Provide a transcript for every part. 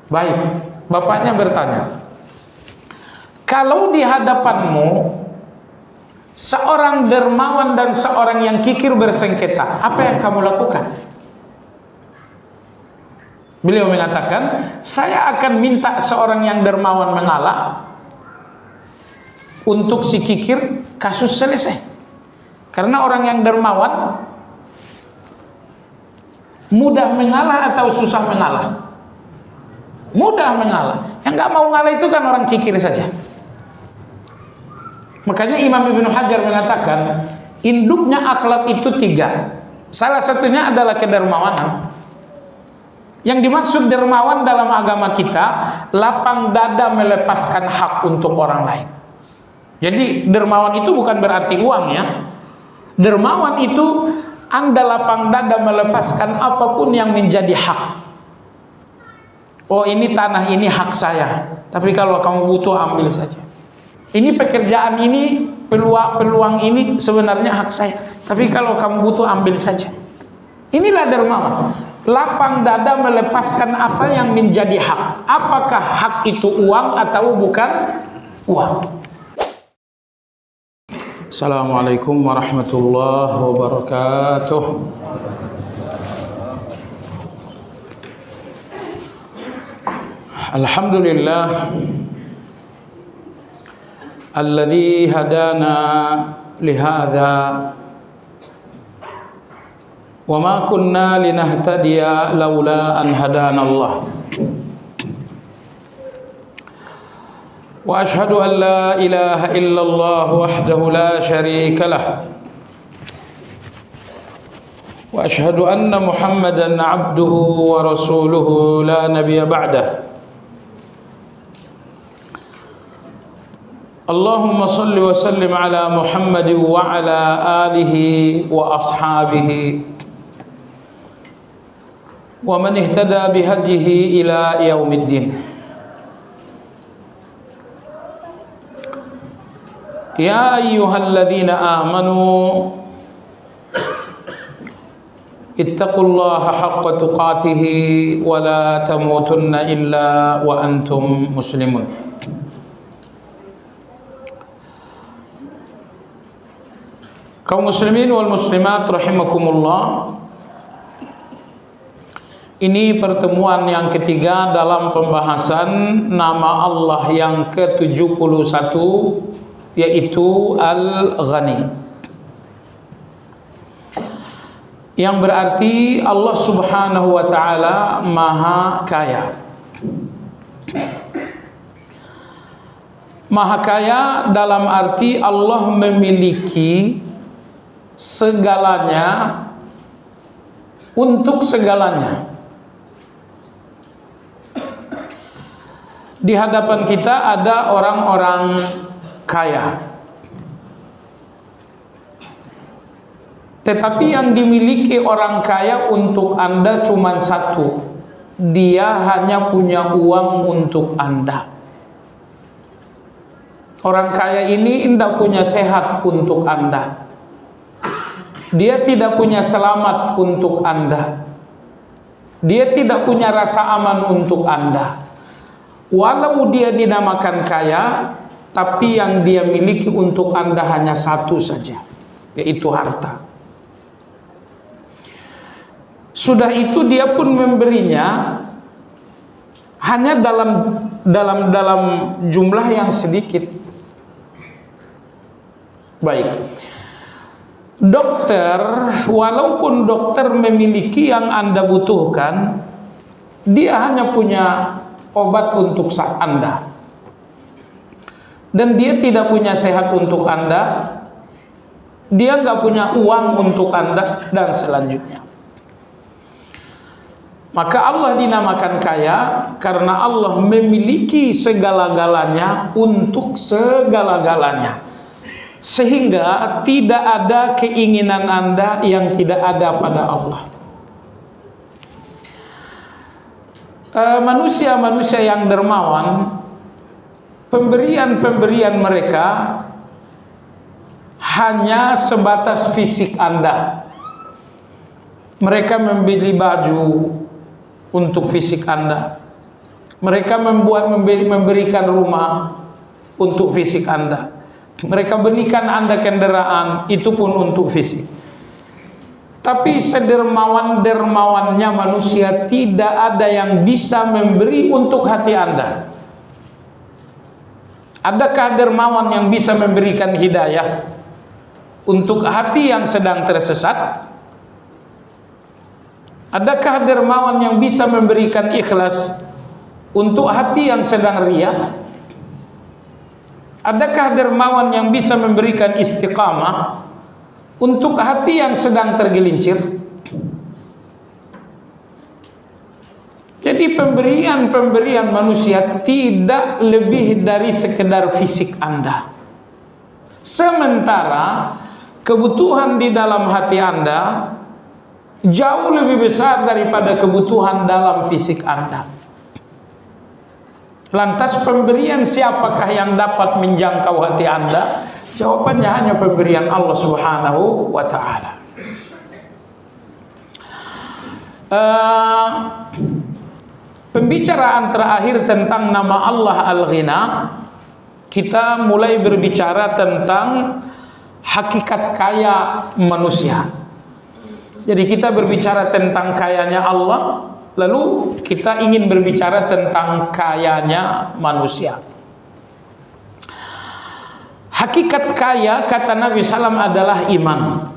Baik, bapaknya bertanya, kalau di hadapanmu seorang dermawan dan seorang yang kikir bersengketa, apa yang kamu lakukan? Beliau mengatakan, saya akan minta seorang yang dermawan mengalah, untuk si kikir kasus selesai. Karena orang yang dermawan mudah mengalah atau susah mengalah? Mudah mengalah. Yang nggak mau ngalah itu kan orang kikir saja. Makanya Imam Ibnu Hajar mengatakan, induknya akhlak itu 3. Salah satunya adalah kedermawanan. Yang dimaksud dermawan dalam agama kita, lapang dada melepaskan hak untuk orang lain. Jadi dermawan itu bukan berarti uang ya. Dermawan itu Anda lapang dada melepaskan apapun yang menjadi hak. Oh, ini tanah ini hak saya, tapi kalau kamu butuh ambil saja. Ini pekerjaan ini, peluang ini sebenarnya hak saya, tapi kalau kamu butuh ambil saja. Inilah dermawan. Lapang dada melepaskan apa yang menjadi hak. Apakah hak itu uang atau bukan uang? Assalamualaikum warahmatullahi wabarakatuh. Alhamdulillah alladzi hadana lihadza wa ma kunna linahtadiya laula an hadana Allah. Wa ashhadu an la ilaha illallah wahdahu la syarika lah. Wa ashhadu anna Muhammadan abduhu wa rasuluhu la nabiyya ba'dah. Allahumma salli wa sallim ala Muhammad wa ala alihi wa ashabihi wa man ihtada bihadihi ila yaumiddin. Ya ayyuhalladzina amanu ittaqullaha haqqa tuqatih wa la tamutunna illa wa antum muslimun. Kaum muslimin wal muslimat rahimakumullah. Ini pertemuan yang ketiga dalam pembahasan nama Allah yang ke-71, yaitu Al-Ghani, yang berarti Allah subhanahu wa ta'ala maha kaya. Maha kaya dalam arti Allah memiliki segalanya untuk segalanya. Di hadapan kita ada orang-orang kaya, tetapi yang dimiliki orang kaya untuk Anda cuma satu, dia hanya punya uang untuk Anda. Orang kaya ini tidak punya sehat untuk Anda, dia tidak punya selamat untuk Anda, dia tidak punya rasa aman untuk Anda. Walau dia dinamakan kaya, tapi yang dia miliki untuk Anda hanya satu saja, yaitu harta. Sudah itu dia pun memberinya hanya dalam jumlah yang sedikit. Baik. Dokter, walaupun dokter memiliki yang Anda butuhkan, dia hanya punya obat untuk Anda, dan dia tidak punya sehat untuk Anda, dia nggak punya uang untuk Anda, dan selanjutnya. Maka Allah dinamakan kaya karena Allah memiliki segala-galanya untuk segala-galanya, sehingga tidak ada keinginan Anda yang tidak ada pada Allah. Manusia-manusia yang dermawan, pemberian-pemberian mereka hanya sebatas fisik Anda. Mereka membeli baju untuk fisik Anda, Mereka memberikan rumah untuk fisik Anda. Mereka belikan Anda kendaraan, itu pun untuk fisik. Tapi sedermawan-dermawannya manusia, tidak ada yang bisa memberi untuk hati Anda. Adakah dermawan yang bisa memberikan hidayah untuk hati yang sedang tersesat? Adakah dermawan yang bisa memberikan ikhlas untuk hati yang sedang riya? Adakah dermawan yang bisa memberikan istiqamah untuk hati yang sedang tergelincir? Jadi pemberian manusia tidak lebih dari sekedar fisik Anda. Sementara kebutuhan di dalam hati Anda jauh lebih besar daripada kebutuhan dalam fisik Anda. Lantas pemberian siapakah yang dapat menjangkau hati Anda? Jawabannya hanya pemberian Allah Subhanahu wa ta'ala. Pembicaraan terakhir tentang nama Allah Al-Ghina, kita mulai berbicara tentang hakikat kaya manusia. Jadi kita berbicara tentang kayanya Allah, lalu kita ingin berbicara tentang kayanya manusia. Hakikat kaya, kata Nabi SAW, adalah iman.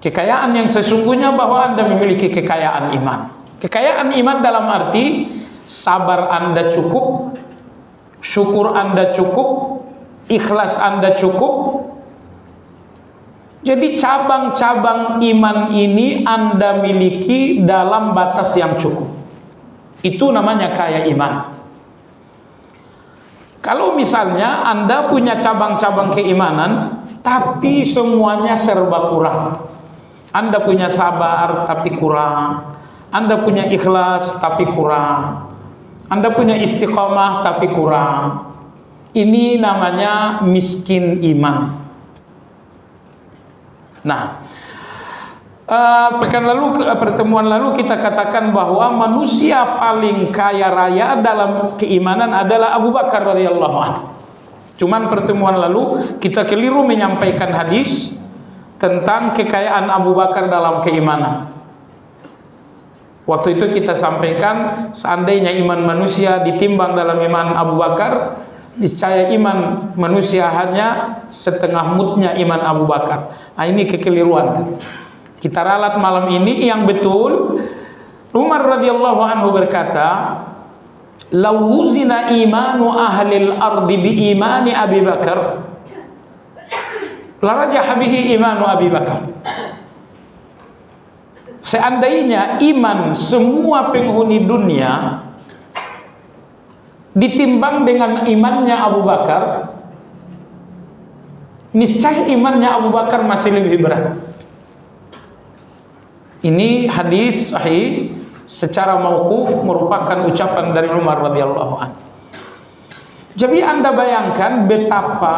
Kekayaan yang sesungguhnya bahwa Anda memiliki kekayaan iman. Kekayaan iman dalam arti sabar Anda cukup, syukur Anda cukup, ikhlas Anda cukup. Jadi cabang-cabang iman ini Anda miliki dalam batas yang cukup. Itu namanya kaya iman. Kalau misalnya Anda punya cabang-cabang keimanan, tapi semuanya serba kurang. Anda punya sabar tapi kurang. Anda punya ikhlas tapi kurang. Anda punya istiqomah tapi kurang. Ini namanya miskin iman. Nah, pertemuan lalu kita katakan bahwa manusia paling kaya raya dalam keimanan adalah Abu Bakar radhiyallahu anhu. Cuman pertemuan lalu kita keliru menyampaikan hadis tentang kekayaan Abu Bakar dalam keimanan. Waktu itu kita sampaikan, seandainya iman manusia ditimbang dalam iman Abu Bakar, niscaya iman manusia hanya setengah mudnya iman Abu Bakar. Nah, ini kekeliruan. Kita ralat malam ini yang betul. Umar radhiyallahu anhu berkata, "Law wuzina imanu ahlil ardi bi imani Abi Bakar, la rajaha bihi imanu Abi Bakar." Seandainya iman semua penghuni dunia ditimbang dengan imannya Abu Bakar, niscaya imannya Abu Bakar masih lebih berat. Ini hadis sahih secara mauquf, merupakan ucapan dari Umar radhiyallahu anhu. Jadi Anda bayangkan betapa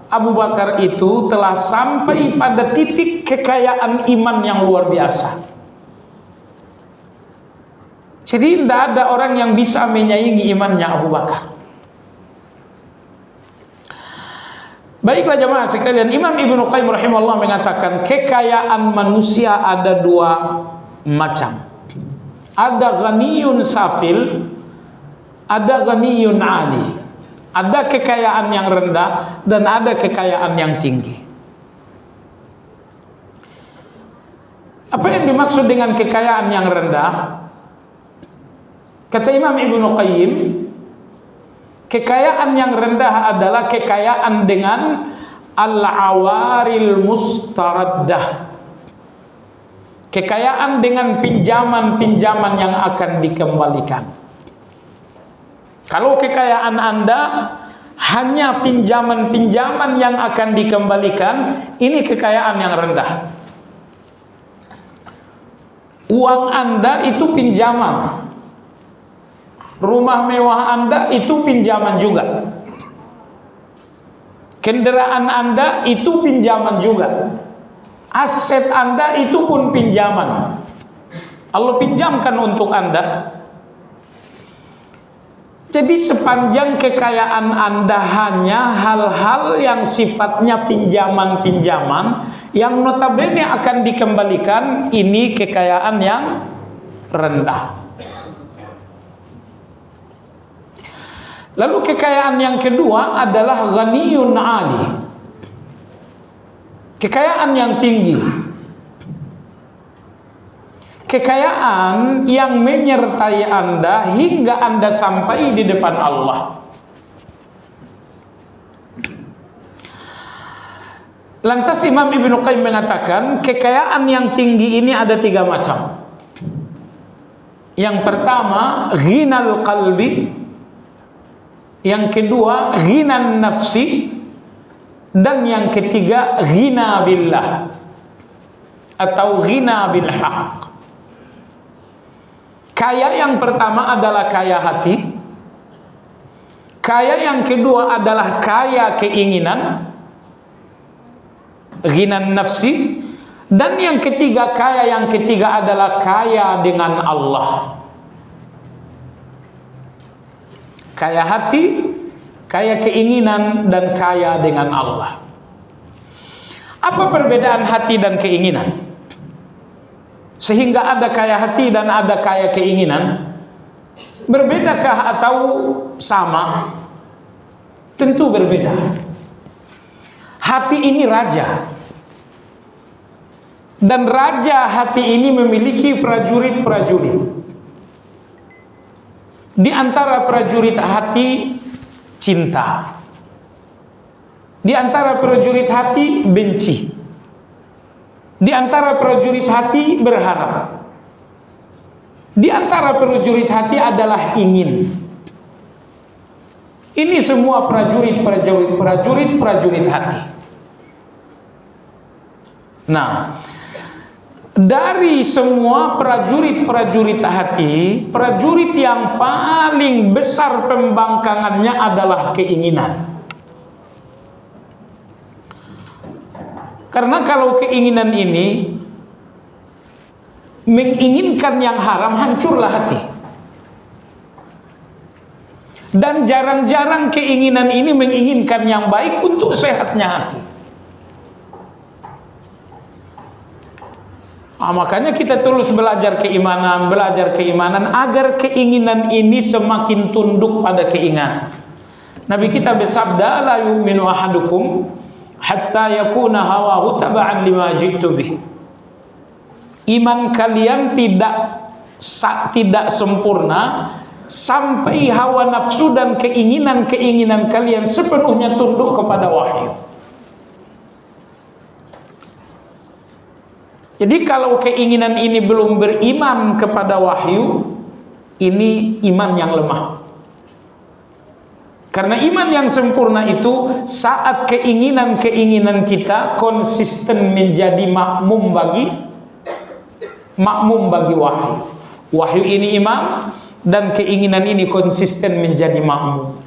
Abu Bakar itu telah sampai pada titik kekayaan iman yang luar biasa. Jadi tidak ada orang yang bisa menyaingi imannya Abu Bakar. Baiklah jemaah sekalian, Imam Ibnu Qayyim rahimahullah mengatakan kekayaan manusia ada dua macam. Ada ghaniyun safil, ada ghaniyun ali. Ada kekayaan yang rendah dan ada kekayaan yang tinggi. Apa yang dimaksud dengan kekayaan yang rendah? Kata Imam Ibnu Qayyim, kekayaan yang rendah adalah kekayaan dengan al-awaril mustaraddah. Kekayaan dengan pinjaman-pinjaman yang akan dikembalikan. Kalau kekayaan Anda hanya pinjaman-pinjaman yang akan dikembalikan, ini kekayaan yang rendah. Uang Anda itu pinjaman. Rumah mewah Anda itu pinjaman juga. Kendaraan Anda itu pinjaman juga. Aset Anda itu pun pinjaman. Allah pinjamkan untuk Anda. Jadi sepanjang kekayaan Anda hanya hal-hal yang sifatnya pinjaman-pinjaman yang notabene akan dikembalikan, ini kekayaan yang rendah. Lalu kekayaan yang kedua adalah ghaniyun ali. Kekayaan yang tinggi. Kekayaan yang menyertai Anda hingga Anda sampai di depan Allah. Lantas Imam Ibnu Qayyim mengatakan, kekayaan yang tinggi ini ada 3 macam. Yang pertama, ghinal qalbi. Yang kedua, ghinan nafsi. Dan yang ketiga, ghina billah atau ghina bil haq. Kaya yang pertama adalah kaya hati. Kaya yang kedua adalah kaya keinginan, ghinan nafsi. Dan yang ketiga, kaya yang ketiga adalah kaya dengan Allah. Kaya hati, kaya keinginan, dan kaya dengan Allah. Apa perbedaan hati dan keinginan? Sehingga ada kaya hati dan ada kaya keinginan. Berbedakah atau sama? Tentu berbeda. Hati ini raja. Dan raja hati ini memiliki prajurit-prajurit. Di antara prajurit hati, cinta. Di antara prajurit hati, benci. Di antara prajurit hati, berharap. Di antara prajurit hati adalah ingin. Ini semua prajurit hati. Nah, dari semua prajurit hati, prajurit yang paling besar pembangkangannya adalah keinginan. Karena kalau keinginan ini menginginkan yang haram, hancurlah hati. Dan jarang-jarang keinginan ini menginginkan yang baik untuk sehatnya hati. Makanya kita terus belajar keimanan agar keinginan ini semakin tunduk pada keinginan. Nabi kita bersabda, la yu'minu ahadukum hatta yakuna hawahu taba'an lima ji'tu bih. Iman kalian tidak sempurna sampai hawa nafsu dan keinginan kalian sepenuhnya tunduk kepada wahyu. Jadi kalau keinginan ini belum beriman kepada wahyu, ini iman yang lemah. Karena iman yang sempurna itu saat keinginan kita konsisten menjadi makmum bagi wahyu. Wahyu ini imam dan keinginan ini konsisten menjadi makmum.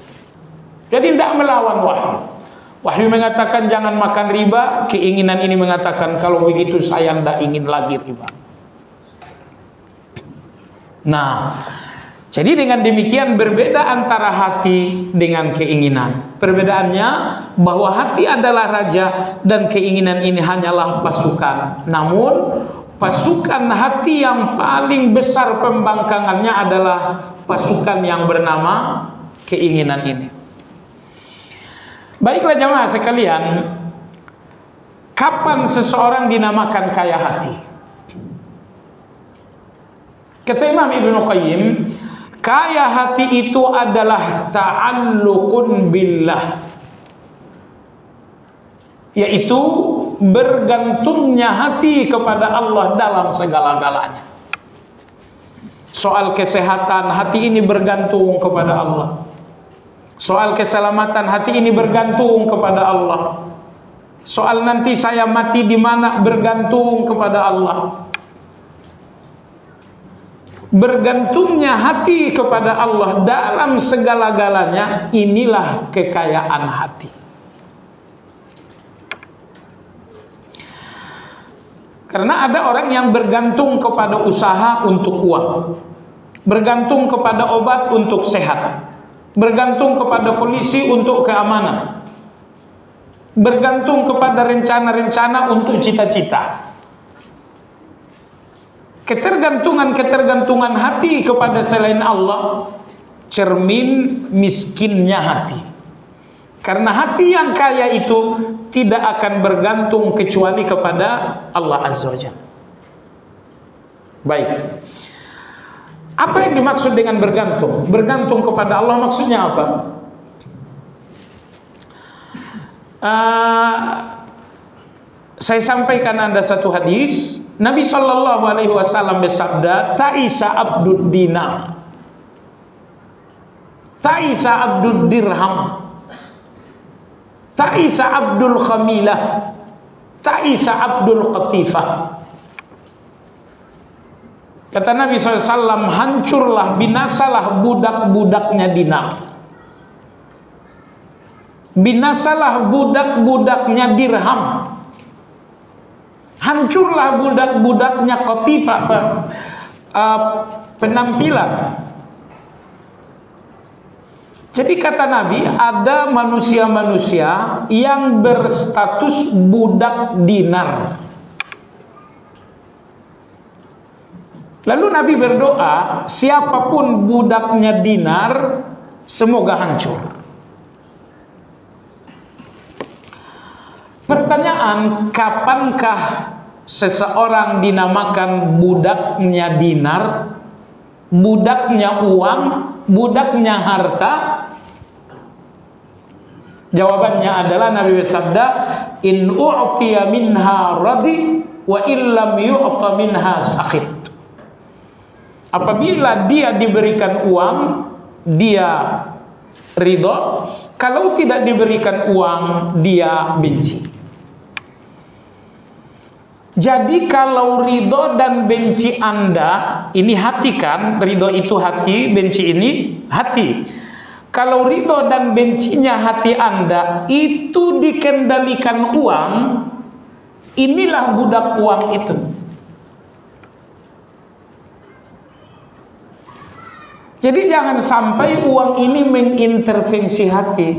Jadi tidak melawan wahyu. Wahyu mengatakan jangan makan riba, keinginan ini mengatakan kalau begitu saya tidak ingin lagi riba. Nah, jadi dengan demikian berbeda antara hati dengan keinginan. Perbedaannya bahwa hati adalah raja dan keinginan ini hanyalah pasukan. Namun pasukan hati yang paling besar pembangkangannya adalah pasukan yang bernama keinginan ini. Baiklah jamaah sekalian, kapan seseorang dinamakan kaya hati? Kata Imam Ibnu Qayyim, kaya hati itu adalah ta'alluqun billah, yaitu bergantungnya hati kepada Allah dalam segala-galanya. Soal kesehatan, hati ini bergantung kepada Allah. Soal keselamatan, hati ini bergantung kepada Allah. Soal nanti saya mati di mana, bergantung kepada Allah. Bergantungnya hati kepada Allah dalam segala-galanya, inilah kekayaan hati. Karena ada orang yang bergantung kepada usaha untuk uang, bergantung kepada obat untuk sehat, bergantung kepada polisi untuk keamanan, bergantung kepada rencana-rencana untuk cita-cita. Ketergantungan hati kepada selain Allah cermin miskinnya hati. Karena hati yang kaya itu tidak akan bergantung kecuali kepada Allah Azza wa Jalla. Baik. Apa yang dimaksud dengan bergantung? Bergantung kepada Allah maksudnya apa? Saya sampaikan Anda satu hadis. Nabi Shallallahu Alaihi Wasallam bersabda, "Ta'isa abdud dinar, ta'isa abdud dirham, ta'isa abdul khamilah, ta'isa abdul qatifah." Kata Nabi SAW, hancurlah, binasalah budak-budaknya dinar, binasalah budak-budaknya dirham, hancurlah budak-budaknya qatifah, penampilan. Jadi kata Nabi, ada manusia-manusia yang berstatus budak dinar. Lalu Nabi berdoa, siapapun budaknya dinar, semoga hancur. Pertanyaan, kapankah seseorang dinamakan budaknya dinar, budaknya uang, budaknya harta? Jawabannya adalah Nabi bersabda, in u'tiya minha radi wa illam yu'ta minha sakit. Apabila dia diberikan uang, dia ridho. Kalau tidak diberikan uang, dia benci. Jadi kalau ridho dan benci Anda, ini hati kan? Ridho itu hati, benci ini hati. Kalau ridho dan bencinya hati Anda itu dikendalikan uang, inilah budak uang itu. Jadi jangan sampai uang ini mengintervensi hati,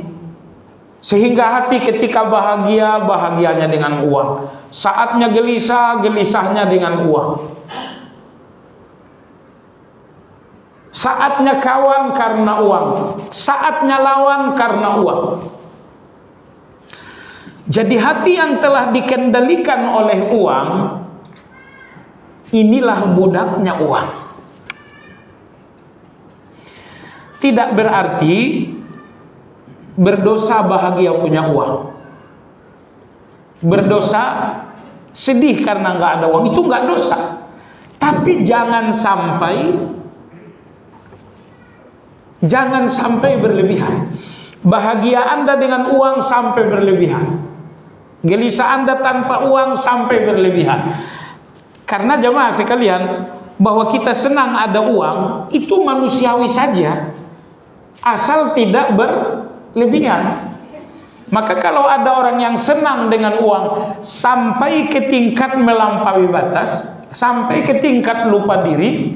sehingga hati ketika bahagia, bahagianya dengan uang, saatnya gelisah, gelisahnya dengan uang, saatnya kawan karena uang, saatnya lawan karena uang. Jadi hati yang telah dikendalikan oleh uang, inilah budaknya uang. Tidak berarti berdosa bahagia punya uang, berdosa sedih karena nggak ada uang, itu nggak dosa. Tapi jangan sampai berlebihan. Bahagia Anda dengan uang sampai berlebihan, gelisah Anda tanpa uang sampai berlebihan. Karena jemaah sekalian, bahwa kita senang ada uang itu manusiawi saja, asal tidak berlebihan. Maka kalau ada orang yang senang dengan uang sampai ke tingkat melampaui batas, sampai ke tingkat lupa diri,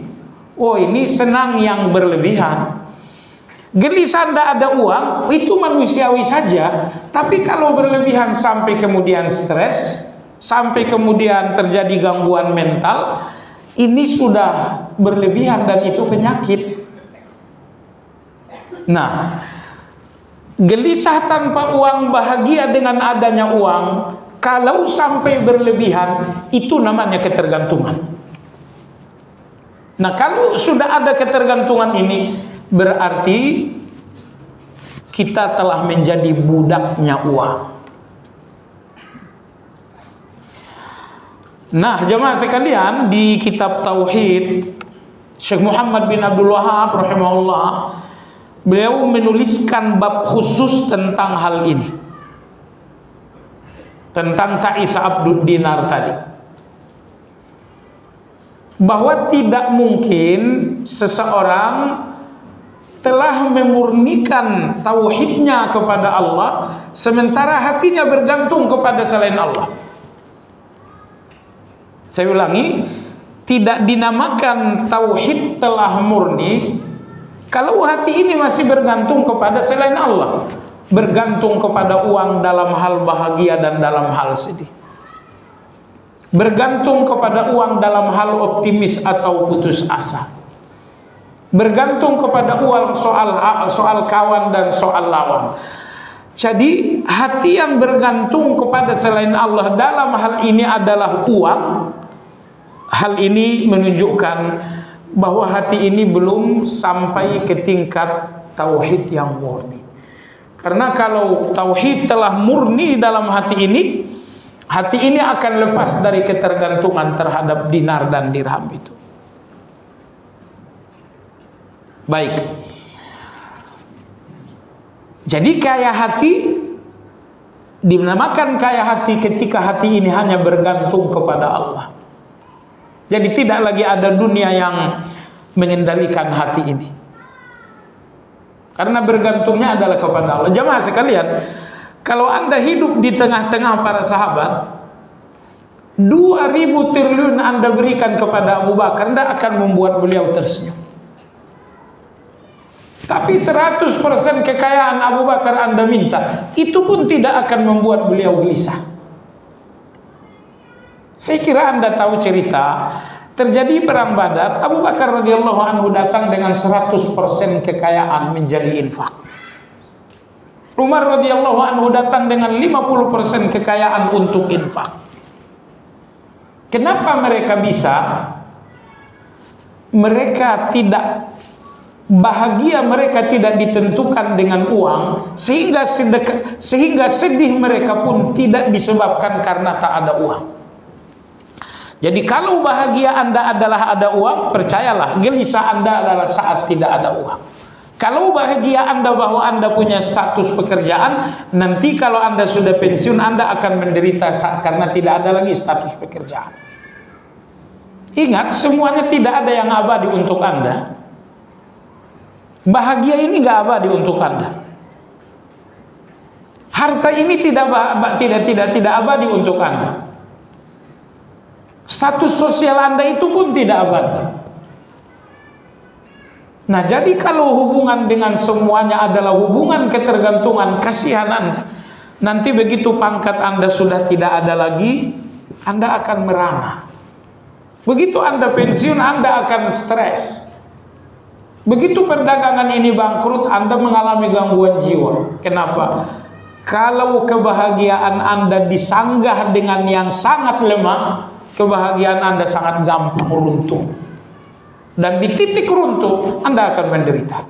oh ini senang yang berlebihan. Gelisah Anda ada uang, itu manusiawi saja. Tapi kalau berlebihan sampai kemudian stres, sampai kemudian terjadi gangguan mental, ini sudah berlebihan dan itu penyakit. Nah, gelisah tanpa uang, bahagia dengan adanya uang, kalau sampai berlebihan, itu namanya ketergantungan. Nah, kalau sudah ada ketergantungan ini, berarti kita telah menjadi budaknya uang. Nah, jemaah sekalian, di kitab Tauhid, Syekh Muhammad bin Abdul Wahab rahimahullah, beliau menuliskan bab khusus tentang hal ini, tentang ta'isa abdud dinar tadi, bahwa tidak mungkin seseorang telah memurnikan tauhidnya kepada Allah sementara hatinya bergantung kepada selain Allah. Saya ulangi, tidak dinamakan tauhid telah murni kalau hati ini masih bergantung kepada selain Allah, bergantung kepada uang dalam hal bahagia dan dalam hal sedih, bergantung kepada uang dalam hal optimis atau putus asa, bergantung kepada uang soal kawan dan soal lawan. Jadi hati yang bergantung kepada selain Allah dalam hal ini adalah uang. Hal ini menunjukkan bahwa hati ini belum sampai ke tingkat tauhid yang murni. Karena kalau tauhid telah murni dalam hati ini akan lepas dari ketergantungan terhadap dinar dan dirham itu. Baik. Jadi kaya hati dinamakan kaya hati ketika hati ini hanya bergantung kepada Allah. Jadi tidak lagi ada dunia yang mengendalikan hati ini. Karena bergantungnya adalah kepada Allah. Jamaah sekalian, kalau Anda hidup di tengah-tengah para sahabat, 2.000 triliun Anda berikan kepada Abu Bakar, Anda akan membuat beliau tersenyum. Tapi 100% kekayaan Abu Bakar Anda minta, itu pun tidak akan membuat beliau gelisah. Saya kira Anda tahu cerita, terjadi perang Badar, Abu Bakar radhiyallahu anhu datang dengan 100% kekayaan menjadi infak. Umar radhiyallahu anhu datang dengan 50% kekayaan untuk infak. Kenapa mereka bisa? Mereka tidak bahagia, mereka tidak ditentukan dengan uang, sehingga sedih mereka pun tidak disebabkan karena tak ada uang. Jadi kalau bahagia Anda adalah ada uang, percayalah gelisah Anda adalah saat tidak ada uang. Kalau bahagia Anda bahwa Anda punya status pekerjaan, nanti kalau Anda sudah pensiun Anda akan menderita karena tidak ada lagi status pekerjaan. Ingat, semuanya tidak ada yang abadi untuk Anda. Bahagia ini gak abadi untuk Anda. Harta ini tidak abadi untuk Anda. Status sosial Anda itu pun tidak abadi. Nah, jadi kalau hubungan dengan semuanya adalah hubungan ketergantungan, kasihan Anda. Nanti begitu pangkat Anda sudah tidak ada lagi, Anda akan merana. Begitu Anda pensiun, Anda akan stres. Begitu perdagangan ini bangkrut, Anda mengalami gangguan jiwa. Kenapa? Kalau kebahagiaan Anda disanggah dengan yang sangat lemah, kebahagiaan Anda sangat gampang runtuh. Dan di titik runtuh, Anda akan menderita.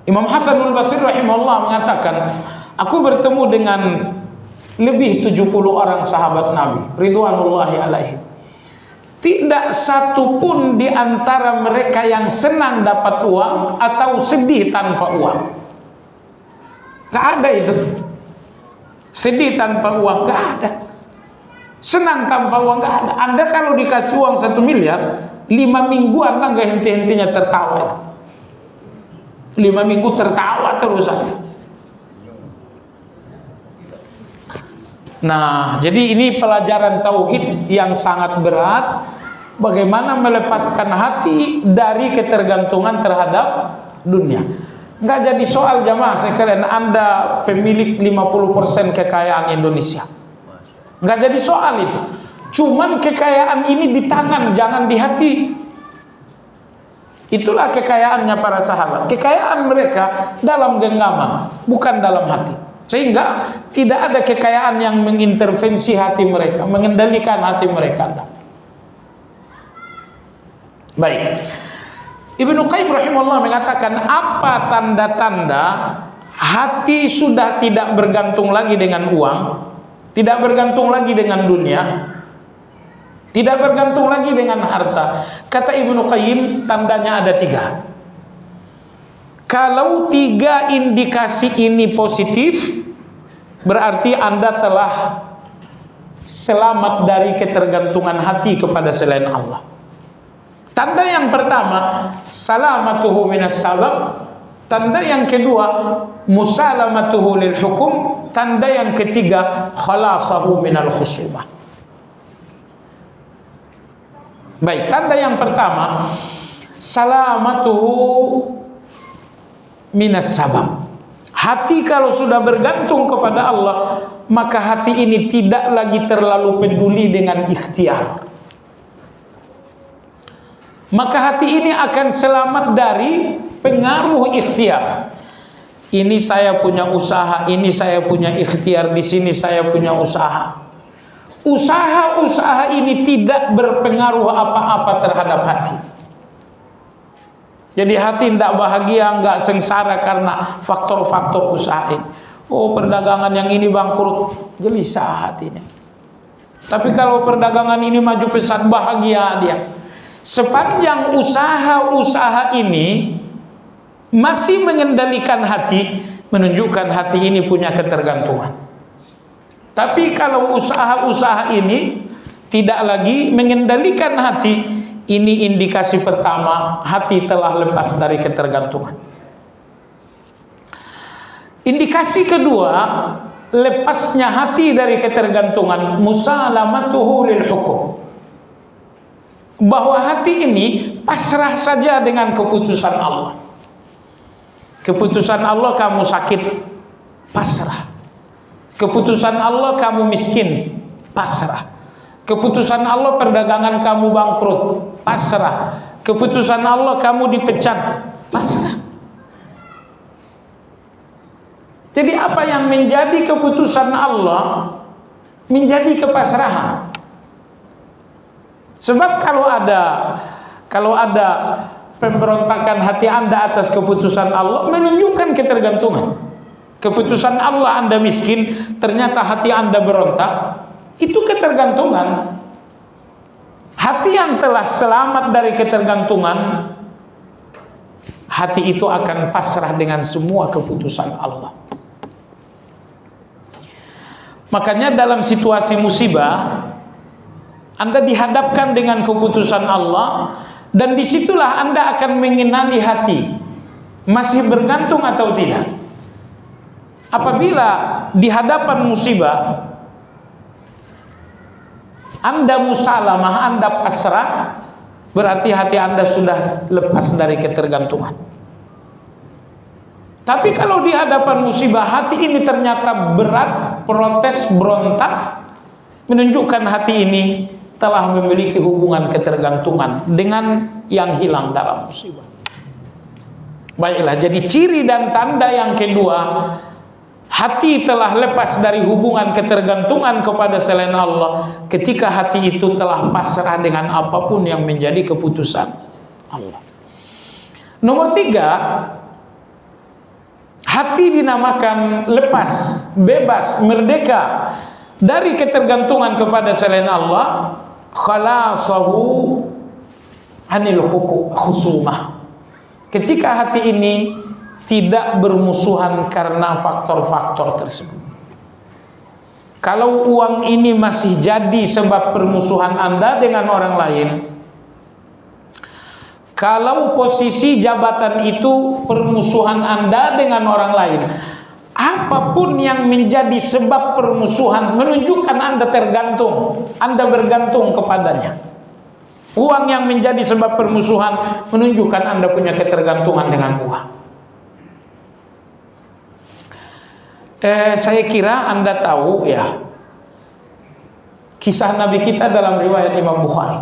Imam Hasanul Basri rahimahullah mengatakan, aku bertemu dengan lebih 70 orang sahabat Nabi ridwanullahi alaihim. Tidak satu pun di antara mereka yang senang dapat uang atau sedih tanpa uang. Gak ada itu. Sedih tanpa uang gak ada. Senang tanpa uang gak ada. Anda kalau dikasih uang 1 miliar, 5 minggu Anda gak henti-hentinya tertawa. 5 minggu tertawa terus Anda. Nah, jadi ini pelajaran tauhid yang sangat berat, bagaimana melepaskan hati dari ketergantungan terhadap dunia. Nggak jadi soal jamaah sekalian Anda pemilik 50% kekayaan Indonesia. Nggak jadi soal itu. Cuman kekayaan ini di tangan, jangan di hati. Itulah kekayaannya para sahabat. Kekayaan mereka dalam genggaman, bukan dalam hati. Sehingga tidak ada kekayaan yang mengintervensi hati mereka, mengendalikan hati mereka. Baik. Ibnu Qayyim rahimahullah mengatakan, apa tanda-tanda hati sudah tidak bergantung lagi dengan uang, tidak bergantung lagi dengan dunia, tidak bergantung lagi dengan harta. Kata Ibnu Qayyim, tandanya ada 3. Kalau 3 indikasi ini positif, berarti Anda telah selamat dari ketergantungan hati kepada selain Allah. Tanda yang pertama, salamatuhu minas sabab. Tanda yang kedua, musalamatuhu lil hukum. Tanda yang ketiga, khalasahu minal khusumah. Baik, tanda yang pertama, salamatuhu minas sabab. Hati kalau sudah bergantung kepada Allah, maka hati ini tidak lagi terlalu peduli dengan ikhtiar. Maka hati ini akan selamat dari pengaruh ikhtiar. Ini saya punya usaha, ini saya punya ikhtiar, di sini saya punya usaha. Usaha-usaha ini tidak berpengaruh apa-apa terhadap hati. Jadi hati tidak bahagia, enggak sengsara karena faktor-faktor usaha ini. Oh, perdagangan yang ini bangkrut, gelisah hatinya. Tapi kalau perdagangan ini maju pesat, bahagia dia. Sepanjang usaha-usaha ini masih mengendalikan hati, menunjukkan hati ini punya ketergantungan. Tapi kalau usaha-usaha ini tidak lagi mengendalikan hati, ini indikasi pertama, hati telah lepas dari ketergantungan. Indikasi kedua, lepasnya hati dari ketergantungan, musalamatuhu lil hukum. Bahwa hati ini pasrah saja dengan keputusan Allah. Keputusan Allah kamu sakit, pasrah. Keputusan Allah kamu miskin, pasrah. Keputusan Allah perdagangan kamu bangkrut, pasrah. Keputusan Allah kamu dipecat, pasrah. Jadi apa yang menjadi keputusan Allah menjadi kepasrahan. Sebab kalau ada pemberontakan hati Anda atas keputusan Allah, menunjukkan ketergantungan. Keputusan Allah Anda miskin, ternyata hati Anda berontak, itu ketergantungan. Hati yang telah selamat dari ketergantungan, hati itu akan pasrah dengan semua keputusan Allah. Makanya dalam situasi musibah, Anda dihadapkan dengan keputusan Allah, dan disitulah Anda akan mengenali hati masih bergantung atau tidak. Apabila di hadapan musibah Anda musalamah, Anda pasrah, berarti hati Anda sudah lepas dari ketergantungan. Tapi kalau di hadapan musibah hati ini ternyata berat, protes, berontak, menunjukkan hati ini telah memiliki hubungan ketergantungan dengan yang hilang dalam musibah. Baiklah, jadi ciri dan tanda yang kedua, hati telah lepas dari hubungan ketergantungan kepada selain Allah ketika hati itu telah pasrah dengan apapun yang menjadi keputusan Allah. Nomor 3, hati dinamakan lepas, bebas, merdeka dari ketergantungan kepada selain Allah, khalasahu anil khusumah. Ketika hati ini tidak bermusuhan karena faktor-faktor tersebut. Kalau uang ini masih jadi sebab permusuhan Anda dengan orang lain, kalau posisi jabatan itu permusuhan Anda dengan orang lain, apapun yang menjadi sebab permusuhan menunjukkan Anda tergantung, Anda bergantung kepadanya. Uang yang menjadi sebab permusuhan menunjukkan Anda punya ketergantungan dengan uang. Saya kira Anda tahu ya kisah Nabi kita dalam riwayat Imam Bukhari.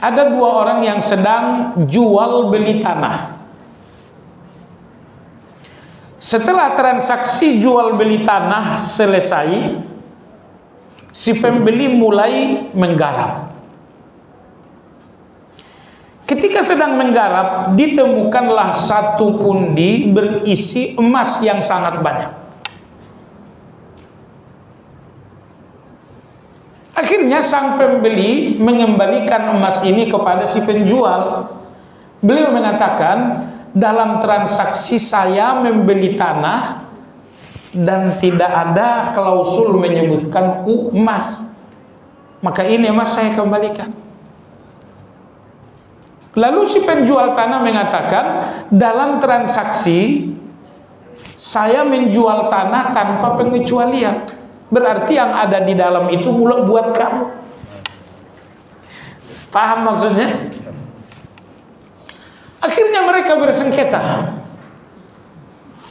Ada 2 orang yang sedang jual beli tanah. Setelah transaksi jual beli tanah selesai, si pembeli mulai menggarap. Ketika sedang menggarap, ditemukanlah satu pundi berisi emas yang sangat banyak. Akhirnya sang pembeli mengembalikan emas ini kepada si penjual. Beliau mengatakan, dalam transaksi saya membeli tanah dan tidak ada klausul menyebutkan emas, maka ini emas saya kembalikan. Lalu si penjual tanah mengatakan, dalam transaksi saya menjual tanah tanpa pengecualian. Berarti yang ada di dalam itu mulai buat kamu. Paham maksudnya? Akhirnya mereka bersengketa.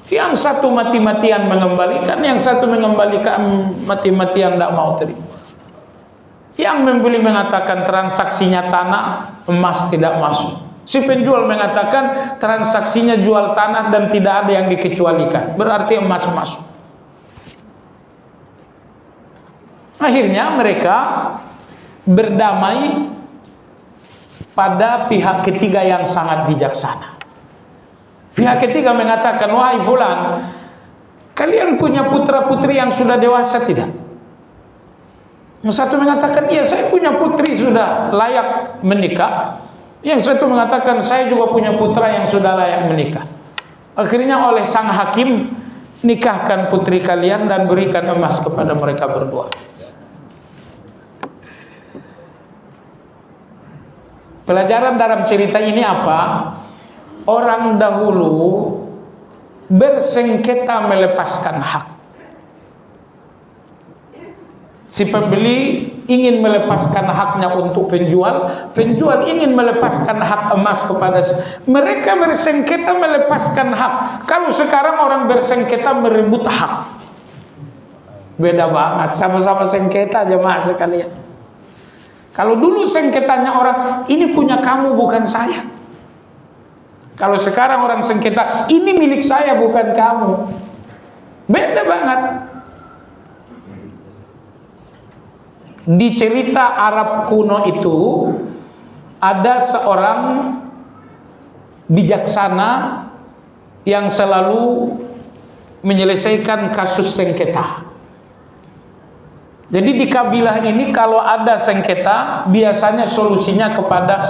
Yang satu mati-matian mengembalikan, yang satu mengembalikan mati-matian tidak mau terima. Yang membeli mengatakan transaksinya tanah, emas tidak masuk. Si penjual mengatakan transaksinya jual tanah dan tidak ada yang dikecualikan. Berarti emas masuk. Akhirnya mereka berdamai pada pihak ketiga yang sangat bijaksana. Pihak ketiga mengatakan, wahai fulan, kalian punya putra-putri yang sudah dewasa tidak? Yang satu mengatakan, iya saya punya putri sudah layak menikah. Yang satu mengatakan, saya juga punya putra yang sudah layak menikah. Akhirnya oleh sang hakim, nikahkan putri kalian dan berikan emas kepada mereka berdua. Pelajaran dalam cerita ini apa? Orang dahulu bersengketa melepaskan hak. Si pembeli ingin melepaskan haknya untuk penjual, penjual ingin melepaskan hak emas kepada mereka. Bersengketa melepaskan hak. Kalau sekarang orang bersengketa merebut hak, beda banget. Sama-sama sengketa jemaah sekalian. Kalau dulu sengketanya orang, ini punya kamu bukan saya. Kalau sekarang orang sengketa, ini milik saya bukan kamu. Beda banget. Di cerita Arab kuno itu ada seorang bijaksana yang selalu menyelesaikan kasus sengketa. Jadi di kabilah ini kalau ada sengketa, biasanya solusinya kepada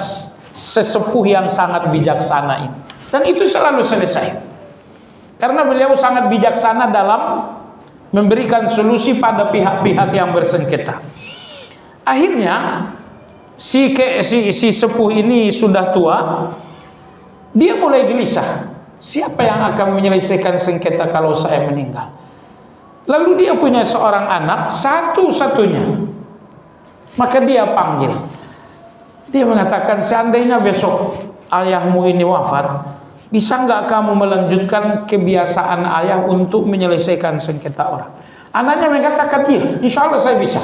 sesepuh yang sangat bijaksana ini. Dan itu selalu selesai. Karena beliau sangat bijaksana dalam memberikan solusi pada pihak-pihak yang bersengketa. Akhirnya si sepuh ini sudah tua, dia mulai gelisah. Siapa yang akan menyelesaikan sengketa kalau saya meninggal? Lalu dia punya seorang anak, satu-satunya. Maka dia panggil. Dia mengatakan, seandainya besok ayahmu ini wafat, bisa nggak kamu melanjutkan kebiasaan ayah untuk menyelesaikan sengketa orang? Anaknya mengatakan, iya, insya Allah saya bisa.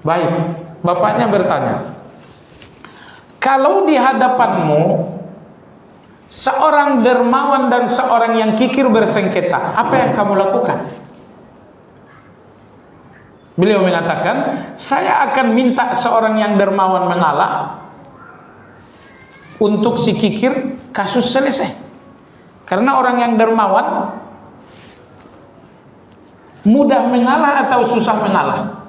Baik, bapaknya bertanya, kalau di hadapanmu seorang dermawan dan seorang yang kikir bersengketa, apa yang kamu lakukan? Beliau mengatakan, saya akan minta seorang yang dermawan mengalah untuk si kikir, kasus selesai. Karena orang yang dermawan mudah mengalah atau susah mengalah?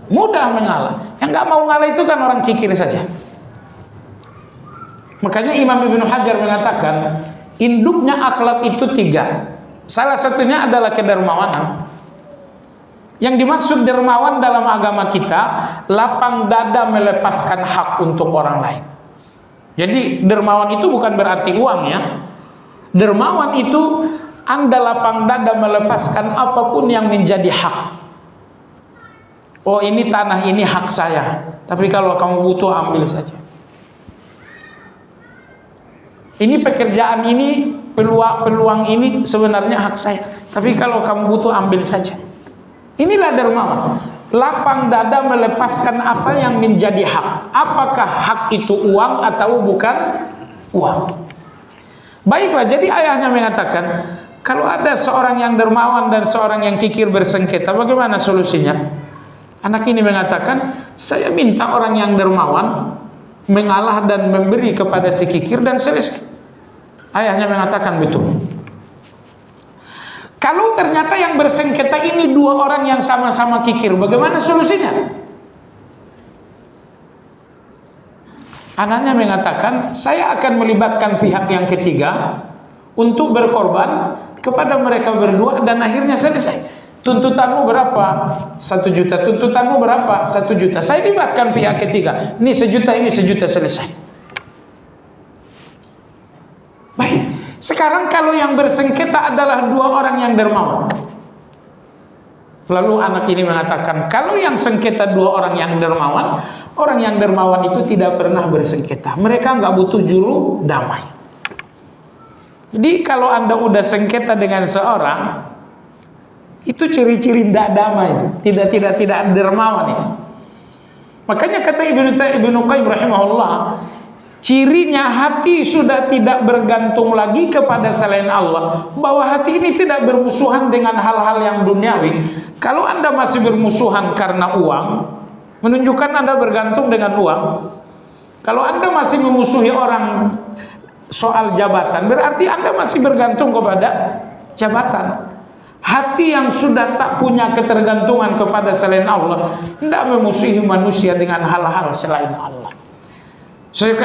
Mudah mengalah. Yang nggak mau ngalah itu kan orang kikir saja. Makanya Imam Ibnu Hajar mengatakan, induknya akhlak itu 3. Salah satunya adalah kedermawanan. Yang dimaksud dermawan dalam agama kita, lapang dada melepaskan hak untuk orang lain. Jadi dermawan itu bukan berarti uang ya. Dermawan itu Anda lapang dada melepaskan apapun yang menjadi hak. Oh, ini tanah ini hak saya, tapi kalau kamu butuh ambil saja. Ini pekerjaan ini, peluang ini sebenarnya hak saya, tapi kalau kamu butuh ambil saja. Inilah dermawan. Lapang dada melepaskan apa yang menjadi hak. Apakah hak itu uang atau bukan uang? Baiklah, jadi ayahnya mengatakan, kalau ada seorang yang dermawan dan seorang yang kikir bersengketa, bagaimana solusinya? Anak ini mengatakan, saya minta orang yang dermawan mengalah dan memberi kepada si kikir dan selesai. Ayahnya mengatakan betul. Kalau ternyata yang bersengketa ini 2 orang yang sama-sama kikir, bagaimana solusinya? Anaknya mengatakan, saya akan melibatkan pihak yang ketiga untuk berkorban kepada mereka berdua dan akhirnya selesai. Tuntutanmu berapa? 1 juta. Tuntutanmu berapa? 1 juta. Saya libatkan pihak ketiga. Ini 1 juta, ini 1 juta, selesai. Baik. Sekarang kalau yang bersengketa adalah 2 orang yang dermawan. Lalu anak ini mengatakan, kalau yang sengketa 2 orang yang dermawan, orang yang dermawan itu tidak pernah bersengketa. Mereka nggak butuh juru damai. Jadi kalau Anda udah sengketa dengan seorang, itu ciri-ciri tidak damai, tidak dermawan itu. Makanya kata Ibnu Qayyim rahimahullah, cirinya hati sudah tidak bergantung lagi kepada selain Allah, bahwa hati ini tidak bermusuhan dengan hal-hal yang duniawi. Kalau Anda masih bermusuhan karena uang, menunjukkan Anda bergantung dengan uang. Kalau Anda masih memusuhi orang soal jabatan, berarti Anda masih bergantung kepada jabatan. Hati yang sudah tak punya ketergantungan kepada selain Allah tidak memusuhi manusia dengan hal-hal selain Allah.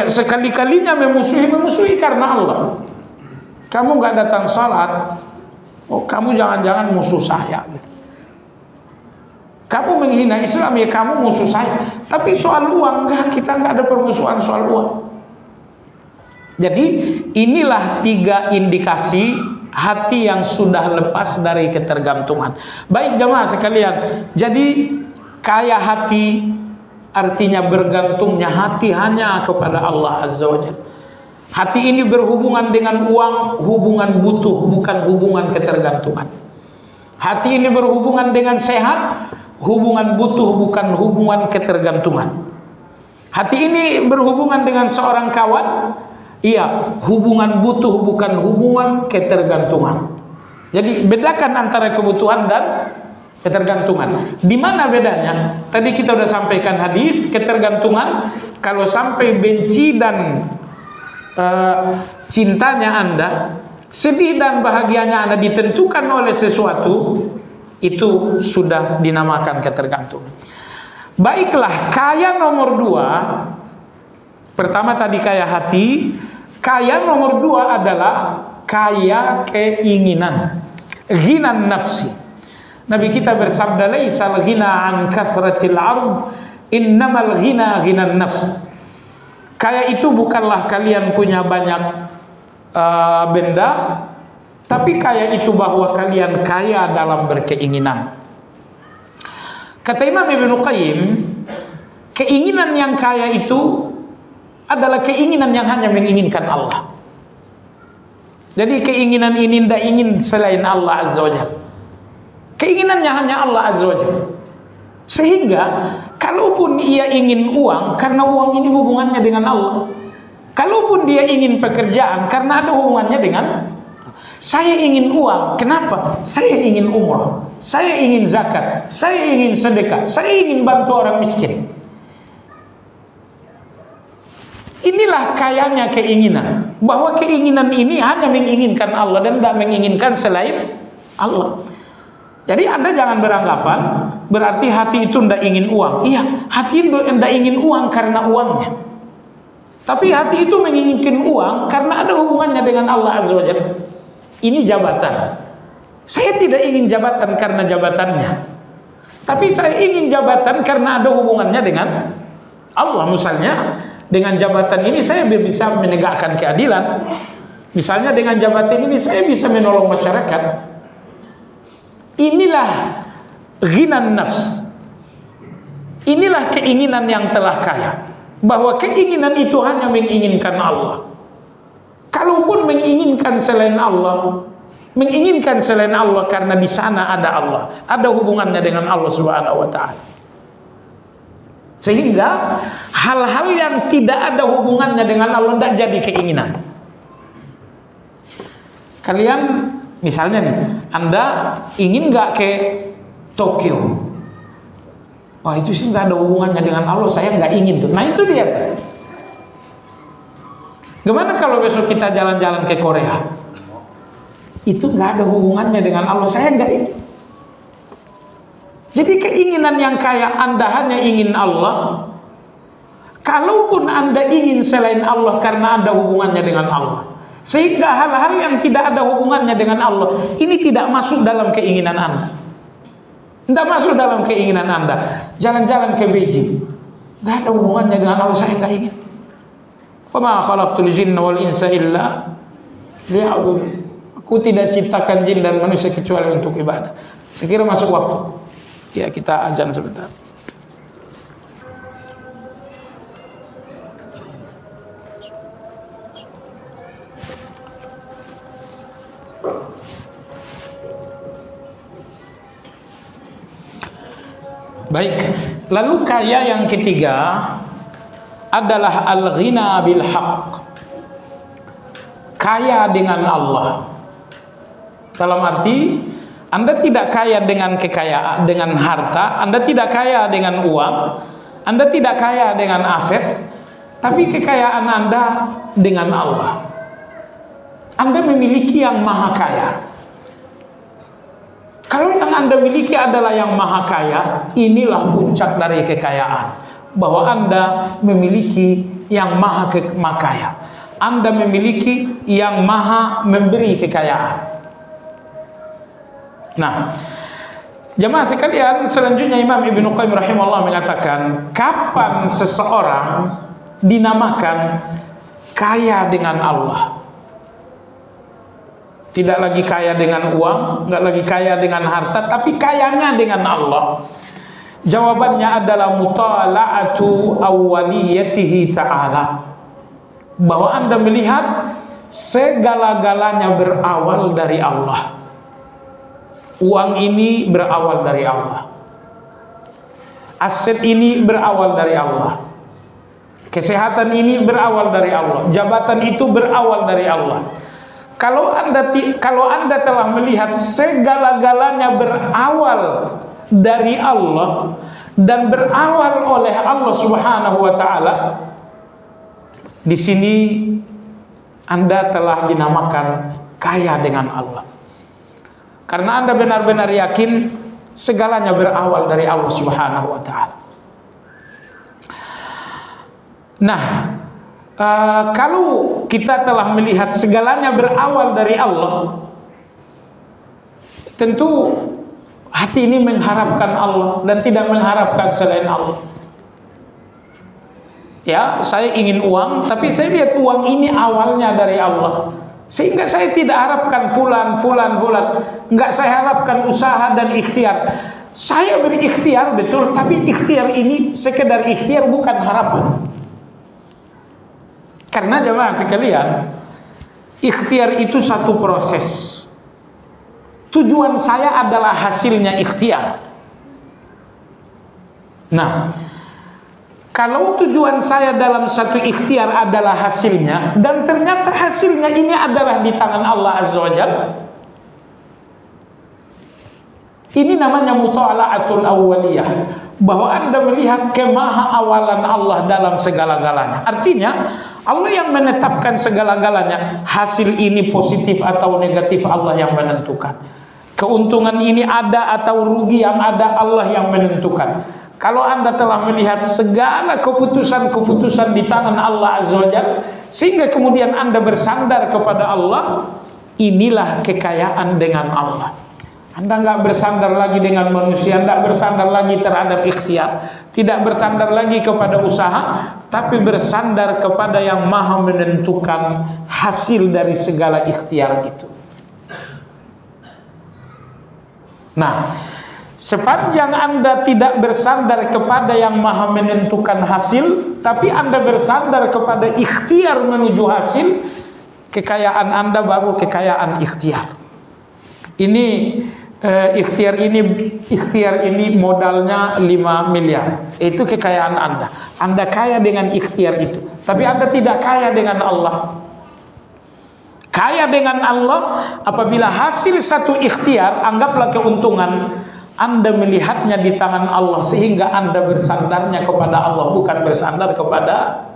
Sekali-kalinya memusuhi karena Allah. Kamu nggak datang salat, oh kamu jangan-jangan musuh saya. Kamu menghina Islam, ya kamu musuh saya. Tapi soal uang enggak, kita nggak ada permusuhan soal uang. Jadi inilah 3 indikasi hati yang sudah lepas dari ketergantungan. Baik jemaah sekalian, jadi kaya hati artinya bergantungnya hati hanya kepada Allah Azza wa Jalla. Hati ini berhubungan dengan uang, hubungan butuh, bukan hubungan ketergantungan. Hati ini berhubungan dengan sehat, hubungan butuh, bukan hubungan ketergantungan. Hati ini berhubungan dengan seorang kawan, iya, hubungan butuh bukan hubungan ketergantungan. Jadi bedakan antara kebutuhan dan ketergantungan. Di mana bedanya? Tadi kita sudah sampaikan hadis, ketergantungan kalau sampai benci dan cintanya Anda, sedih dan bahagianya Anda ditentukan oleh sesuatu, itu sudah dinamakan ketergantungan. Baiklah, kaya nomor 2, pertama tadi kaya hati. Kaya nomor 2 adalah kaya keinginan, ghinan nafsi. Nabi kita bersabda, laisal ghina an kasratil ard, innamal ghina ghinan nafs. Kaya itu bukanlah kalian punya banyak benda, tapi kaya itu bahwa kalian kaya dalam berkeinginan. Kata Imam Ibnu Qayyim, keinginan yang kaya itu adalah keinginan yang hanya menginginkan Allah. Jadi keinginan ini tidak ingin selain Allah Azza wa Jalla. Keinginannya hanya Allah Azza wa Jalla. Sehingga kalaupun ia ingin uang, karena uang ini hubungannya dengan Allah. Kalaupun dia ingin pekerjaan, karena ada hubungannya dengan saya ingin uang. Kenapa? Saya ingin umrah, saya ingin zakat, saya ingin sedekah, saya ingin bantu orang miskin. Inilah kayanya keinginan, bahwa keinginan ini hanya menginginkan Allah dan tidak menginginkan selain Allah. Jadi Anda jangan beranggapan berarti hati itu tidak ingin uang. Iya, hati itu tidak ingin uang karena uangnya. Tapi hati itu menginginkan uang karena ada hubungannya dengan Allah Azza wa Jalla. Ini jabatan. Saya tidak ingin jabatan karena jabatannya, tapi saya ingin jabatan karena ada hubungannya dengan Allah. Misalnya dengan jabatan ini saya bisa menegakkan keadilan. Misalnya dengan jabatan ini saya bisa menolong masyarakat. Inilah ghinan nafs. Inilah keinginan yang telah kaya, bahwa keinginan itu hanya menginginkan Allah. Kalaupun menginginkan selain Allah, menginginkan selain Allah karena di sana ada Allah, ada hubungannya dengan Allah Subhanahu wa taala. Sehingga hal-hal yang tidak ada hubungannya dengan Allah tidak jadi keinginan. Kalian misalnya nih, Anda ingin nggak ke Tokyo? Wah itu sih nggak ada hubungannya dengan Allah, saya nggak ingin tuh. Nah itu dia tuh. Gimana kalau besok kita jalan-jalan ke Korea? Itu nggak ada hubungannya dengan Allah, saya nggak ingin. Jadi keinginan yang kaya Anda hanya ingin Allah. Kalaupun Anda ingin selain Allah karena ada hubungannya dengan Allah, sehingga hal-hal yang tidak ada hubungannya dengan Allah ini tidak masuk dalam keinginan Anda. Tidak masuk dalam keinginan Anda. Jalan-jalan ke Beijing, nggak ada hubungannya dengan Allah, saya nggak ingin. Wa ma khalaqtul jinna wal insa illa liya'budun. Aku tidak ciptakan jin dan manusia kecuali untuk ibadah. Sekira masuk waktu. Ya, kita azan sebentar. Baik, lalu kaya yang ketiga adalah al-ghina bil haqq. Kaya dengan Allah. Dalam arti Anda tidak kaya dengan kekayaan, dengan harta, Anda tidak kaya dengan uang, Anda tidak kaya dengan aset, tapi kekayaan Anda dengan Allah. Anda memiliki yang maha kaya. Kalau yang Anda miliki adalah yang maha kaya, inilah puncak dari kekayaan. Bahwa Anda memiliki yang maha kaya. Anda memiliki yang maha memberi kekayaan. Nah, jemaah sekalian, selanjutnya Imam Ibnu Qayyim rahimahullah mengatakan, kapan seseorang dinamakan kaya dengan Allah? Tidak lagi kaya dengan uang, nggak lagi kaya dengan harta, tapi kayanya dengan Allah. Jawabannya adalah mutala'atu awwaliyatihi ta'ala. Bahwa Anda melihat segala-galanya berawal dari Allah. Uang ini berawal dari Allah. Aset ini berawal dari Allah. Kesehatan ini berawal dari Allah. Jabatan itu berawal dari Allah. Kalau Anda telah melihat segala-galanya berawal dari Allah dan berawal oleh Allah Subhanahu wa taala, di sini Anda telah dinamakan kaya dengan Allah. Karena Anda benar-benar yakin segalanya berawal dari Allah Subhanahu wa taala. Nah, kalau kita telah melihat segalanya berawal dari Allah, tentu hati ini mengharapkan Allah dan tidak mengharapkan selain Allah. Ya, saya ingin uang, tapi saya lihat uang ini awalnya dari Allah, sehingga saya tidak harapkan fulan. Enggak saya harapkan usaha dan ikhtiar. Saya berikhtiar betul, tapi ikhtiar ini sekedar ikhtiar, bukan harapan. Karena jemaah sekalian, ikhtiar itu satu proses. Tujuan saya adalah hasilnya ikhtiar. Nah, kalau tujuan saya dalam satu ikhtiar adalah hasilnya, dan ternyata hasilnya ini adalah di tangan Allah Azza wa Jalla, ini namanya mutala'atul awwaliyah. Bahwa Anda melihat kemahaawalan Allah dalam segala-galanya. Artinya Allah yang menetapkan segala-galanya. Hasil ini positif atau negatif, Allah yang menentukan. Keuntungan ini ada atau rugi yang ada, Allah yang menentukan. Kalau Anda telah melihat segala keputusan-keputusan di tangan Allah Azza wa Jalla, sehingga kemudian Anda bersandar kepada Allah, inilah kekayaan dengan Allah. Anda nggak bersandar lagi dengan manusia, nggak bersandar lagi terhadap ikhtiar, tidak bersandar lagi kepada usaha, tapi bersandar kepada yang maha menentukan hasil dari segala ikhtiar itu. Nah, sepanjang Anda tidak bersandar kepada yang maha menentukan hasil, tapi Anda bersandar kepada ikhtiar menuju hasil, kekayaan Anda baru kekayaan ikhtiar. Ini ikhtiar ini modalnya 5 miliar. Itu kekayaan Anda. Anda kaya dengan ikhtiar itu. Tapi Anda tidak kaya dengan Allah. Kaya dengan Allah apabila hasil satu ikhtiar, anggaplah keuntungan, Anda melihatnya di tangan Allah, sehingga Anda bersandarnya kepada Allah, bukan bersandar kepada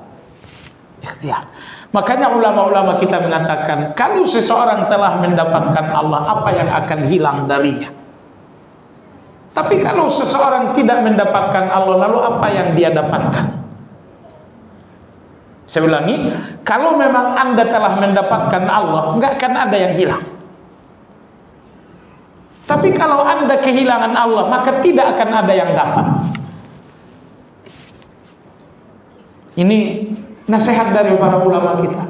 ikhtiar. Makanya ulama-ulama kita mengatakan, kalau seseorang telah mendapatkan Allah, apa yang akan hilang darinya? Tapi kalau seseorang tidak mendapatkan Allah, lalu apa yang dia dapatkan? Saya ulangi, kalau memang Anda telah mendapatkan Allah, enggak akan ada yang hilang. Tapi kalau Anda kehilangan Allah, maka tidak akan ada yang dapat. Ini nasihat dari para ulama kita.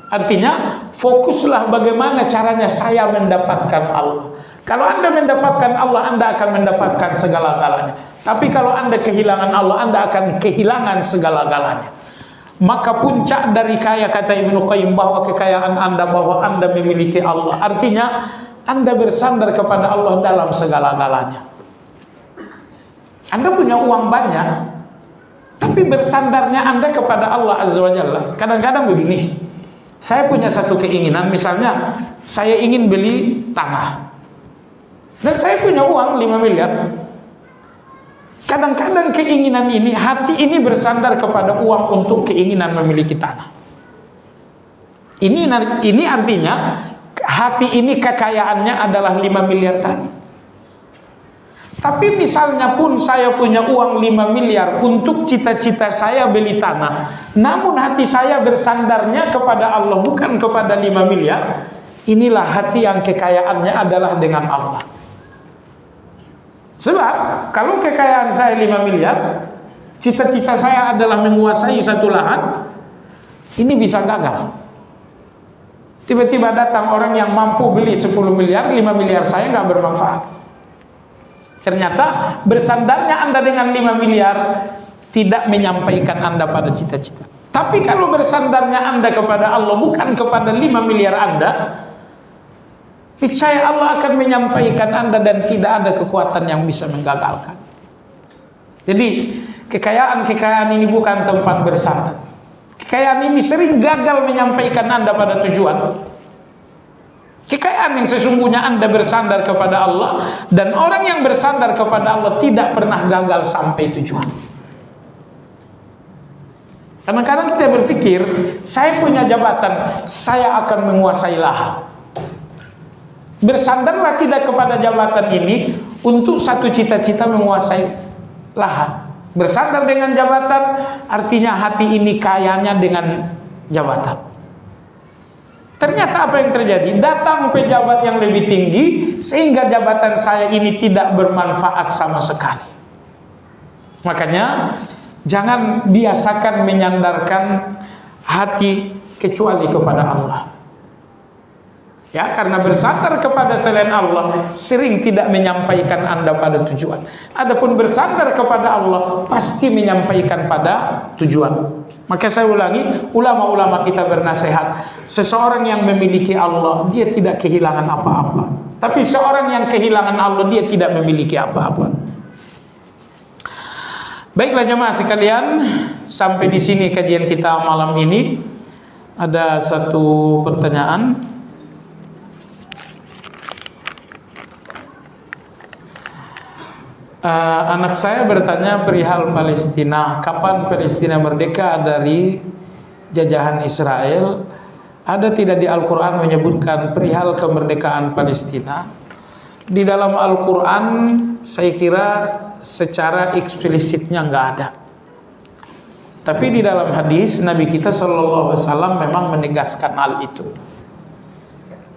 Artinya, fokuslah bagaimana caranya saya mendapatkan Allah. Kalau Anda mendapatkan Allah, Anda akan mendapatkan segala-galanya. Tapi kalau Anda kehilangan Allah, Anda akan kehilangan segala-galanya. Maka puncak dari kaya, kata Ibnu Qayyim, bahwa kekayaan Anda, bahwa Anda memiliki Allah. Artinya, Anda bersandar kepada Allah dalam segala-galanya. Anda punya uang banyak, tapi bersandarnya Anda kepada Allah Azza wa Jalla. Kadang-kadang begini, saya punya satu keinginan, misalnya saya ingin beli tanah, dan saya punya uang 5 miliar. Kadang-kadang keinginan ini, hati ini bersandar kepada uang untuk keinginan memiliki tanah. Ini artinya hati ini kekayaannya adalah 5 miliar tadi. Tapi misalnya pun saya punya uang 5 miliar untuk cita-cita saya beli tanah, namun hati saya bersandarnya kepada Allah, bukan kepada 5 miliar. Inilah hati yang kekayaannya adalah dengan Allah. Sebab kalau kekayaan saya 5 miliar, cita-cita saya adalah menguasai satu lahan, ini bisa gagal. Tiba-tiba datang orang yang mampu beli 10 miliar, 5 miliar saya nggak bermanfaat. Ternyata bersandarnya Anda dengan 5 miliar tidak menyampaikan Anda pada cita-cita. Tapi kalau bersandarnya Anda kepada Allah, bukan kepada 5 miliar Anda, niscaya Allah akan menyampaikan Anda dan tidak ada kekuatan yang bisa menggagalkan. Jadi kekayaan ini bukan tempat bersandar. Kekayaan ini sering gagal menyampaikan Anda pada tujuan. Kekayaan yang sesungguhnya Anda bersandar kepada Allah, dan orang yang bersandar kepada Allah tidak pernah gagal sampai tujuan. Kadang-kadang kita berpikir, saya punya jabatan, saya akan menguasai lahan. Bersandarlah tidak kepada jabatan ini untuk satu cita-cita menguasai lahan. Bersandar dengan jabatan, artinya hati ini kayanya dengan jabatan. Ternyata apa yang terjadi? Datang pejabat yang lebih tinggi, sehingga jabatan saya ini tidak bermanfaat sama sekali. Makanya, jangan biasakan menyandarkan hati kecuali kepada Allah. Ya, karena bersandar kepada selain Allah sering tidak menyampaikan Anda pada tujuan. Adapun bersandar kepada Allah pasti menyampaikan pada tujuan. Maka saya ulangi, ulama-ulama kita bernasihat, seseorang yang memiliki Allah, dia tidak kehilangan apa-apa. Tapi seorang yang kehilangan Allah, dia tidak memiliki apa-apa. Baiklah jemaah sekalian, sampai di sini kajian kita malam ini. Ada satu pertanyaan. Anak saya bertanya perihal Palestina, kapan Palestina merdeka dari jajahan Israel? Ada tidak di Al-Quran menyebutkan perihal kemerdekaan Palestina? Di dalam Al-Quran saya kira secara eksplisitnya nggak ada. Tapi di dalam hadis Nabi kita SAW memang menegaskan hal itu,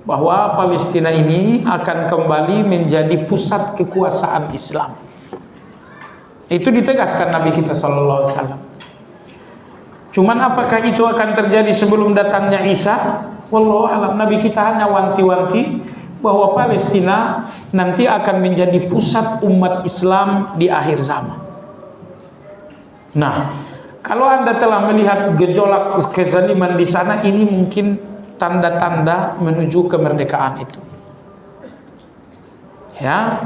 bahwa Palestina ini akan kembali menjadi pusat kekuasaan Islam. Itu ditegaskan Nabi kita SAW. Cuman apakah itu akan terjadi sebelum datangnya Isa? Wallahu a'lam. Nabi kita hanya wanti-wanti bahwa Palestina nanti akan menjadi pusat umat Islam di akhir zaman. Nah, kalau Anda telah melihat gejolak kezaliman di sana, ini mungkin tanda-tanda menuju kemerdekaan itu. Ya.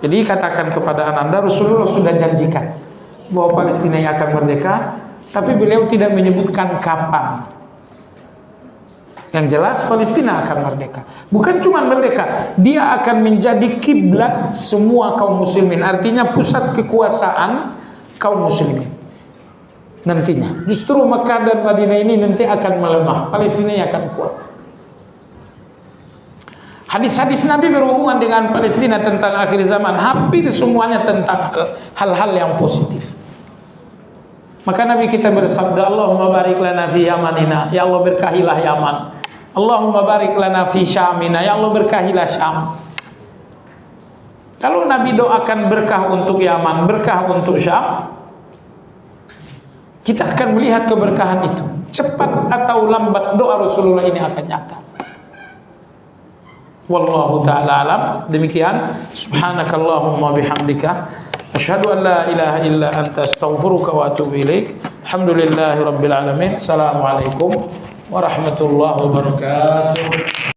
Jadi katakan kepada Anda, Rasulullah sudah janjikan bahwa Palestina yang akan merdeka, tapi beliau tidak menyebutkan kapan. Yang jelas Palestina akan merdeka. Bukan cuma merdeka, dia akan menjadi kiblat semua kaum muslimin. Artinya pusat kekuasaan kaum muslimin. Nantinya, justru Mekah dan Madinah ini nanti akan melemah, Palestina yang akan kuat. Hadis-hadis Nabi berhubungan dengan Palestina tentang akhir zaman, hampir semuanya tentang hal-hal yang positif. Maka Nabi kita bersabda, Allahumma barik lana fi Yamanina, ya Allah berkahilah Yaman. Allahumma barik lana fi Syamina, ya Allah berkahilah Syam. Kalau Nabi doakan berkah untuk Yaman, berkah untuk Syam, kita akan melihat keberkahan itu. Cepat atau lambat doa Rasulullah ini akan nyata. Wallahu ta'ala alam. Demikian. Subhanakallahumma bihamdika asyhadu an la ilaha illa anta astaghfiruka wa atubu ilaik. Alhamdulillahi rabbil alamin. Assalamualaikum warahmatullahi wabarakatuh.